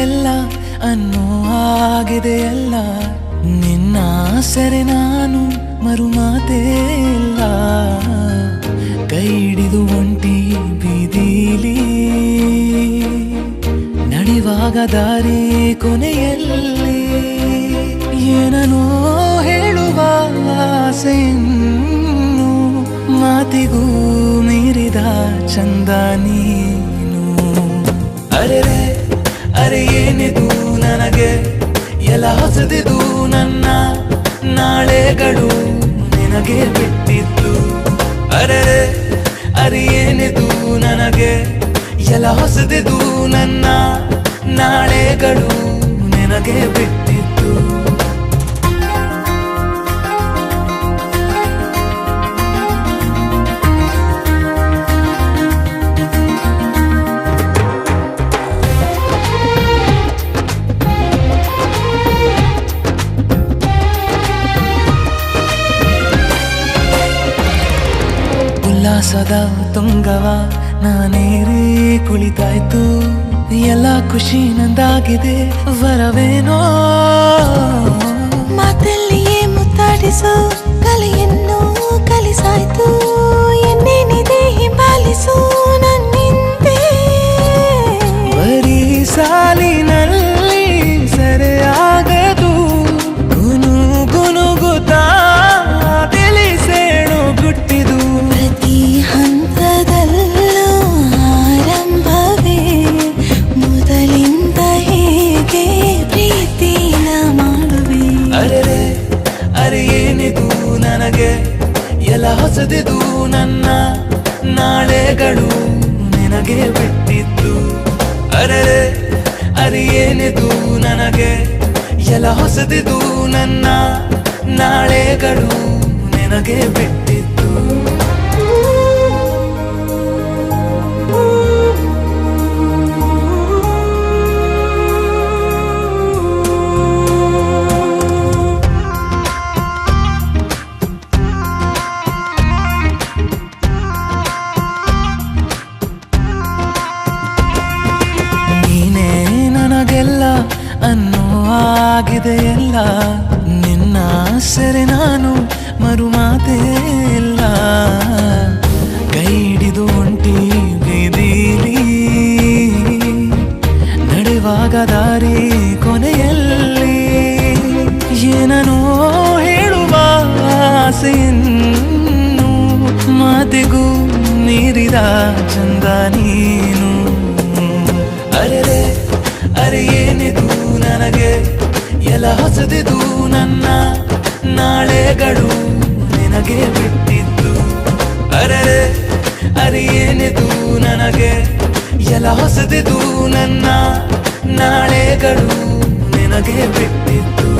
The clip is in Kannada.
ನನಗೆಲ್ಲ ಅನ್ನೋ ಆಗಿದೆ ಎಲ್ಲ ನಿನ್ನ ಸೆರೆ ನಾನು ಮರುಮಾತೇ ಇಲ್ಲ ಕೈ ಹಿಡಿದು ಒಂಟಿ ಬೀದಿಲಿ ನಡೆಯುವಾಗ ದಾರಿ ಕೊನೆಯಲ್ಲಿ ಏನನೋ ಹೇಳುವ ಆಸೆಯನ್ನು ಮಾತಿಗೂ ಮೀರಿದ ಚಂದ ನೀನು ಅರೆ ಅರೆ ಏನಿದು ನನಗೆ ಎಲ್ಲ ಹೊಸದಿದು ನನ್ನ ನಾಳೆಗಳು ನಿನಗೆ ಬಿಟ್ಟಿದ್ದು ಅರೆ ಅರೆ ಏನಿದು ನನಗೆ ಎಲ್ಲ ಹೊಸದಿದು ನನ್ನ ನಾಳೆಗಳು ನಿನಗೆ ಬಿಟ್ಟಿದ್ದು ಉಲ್ಲಾಸದ ತುಂಗವ ನಾನೇರಿ ಕುಳಿತಾಯ್ತು ಎಲ್ಲ ಖುಷಿ ನಂದಾಗಿದೆ ವರವೇನೋ ಮಾತಲ್ಲಿಯೇ ಮುತ್ತಾಡಿಸು ಕಲೆಯನ್ನು ಕಲಿಸಾಯ್ತು ಎನ್ನೇನಿದೆ ಹಿಂಬಾಲಿಸು ನನ್ನಿಂದೆ ಬರೀ ಸಾಲಿನಲ್ಲಿ ಸೆರೆಯಾಗದು ಗುನುಗುತ್ತಾ ತಿಳಿಸೇಣು ಗುಟ್ಟಿದು ಪ್ರತಿ ಹಂತದಲ್ಲೂ ಆರಂಭವೇ ಮೊದಲಿಂದ ಹೇಗೆ ಪ್ರೀತಿನ ಮಾಡುವೆ ಅರೆ ಅರೆ ಏನಿದು ನನಗೆ ಎಲ್ಲ ಹೊಸದಿದು ನನ್ನ ನಾಳೆಗಳು ನಿನಗೆ ಬಿಟ್ಟಿದ್ದು ಅರೆ ಅರೆ ಏನಿದು ನನಗೆ ಎಲ್ಲ ಹೊಸದಿದು ನನ್ನ ನಾಳೆಗಳು ನಿನಗೆ ಬಿಟ್ಟಿದ್ದು ನೀನೇ ನನಗೆಲ್ಲ ಅನ್ನೋ ಆಗಿದೆ ಎಲ್ಲ ನಿನ್ನ ಸೆರೆ ನಾನು ಮರುಮಾತೇ ಇಲ್ಲ ಕೈ ಹಿಡಿದು ಒಂಟಿ ಬೀದಿಲಿ ನಡೆಯುವಾಗ ದಾರಿ ಕೊನೆಯಲ್ಲಿ ಏನನೋ ಹೇಳುವ ಆಸೆಯನ್ನು ಮಾತಿಗೂ ಮೀರಿದ ಚಂದ ನೀನು ಅರೆ ಅರೆ ಏನಿದು ನನಗೆ ಎಲ್ಲ ಹೊಸದಿದು ನನ್ನ ನಾಳೆಗಳು ನಿನಗೆ ಬಿಟ್ಟಿದ್ದು ಅರೆ ಅರೆ ಏನಿದು ನನಗೆ ಎಲ್ಲ ಹೊಸದಿದು ನನ್ನ ನಾಳೆಗಳು ನಿನಗೆ ಬಿಟ್ಟಿದ್ದು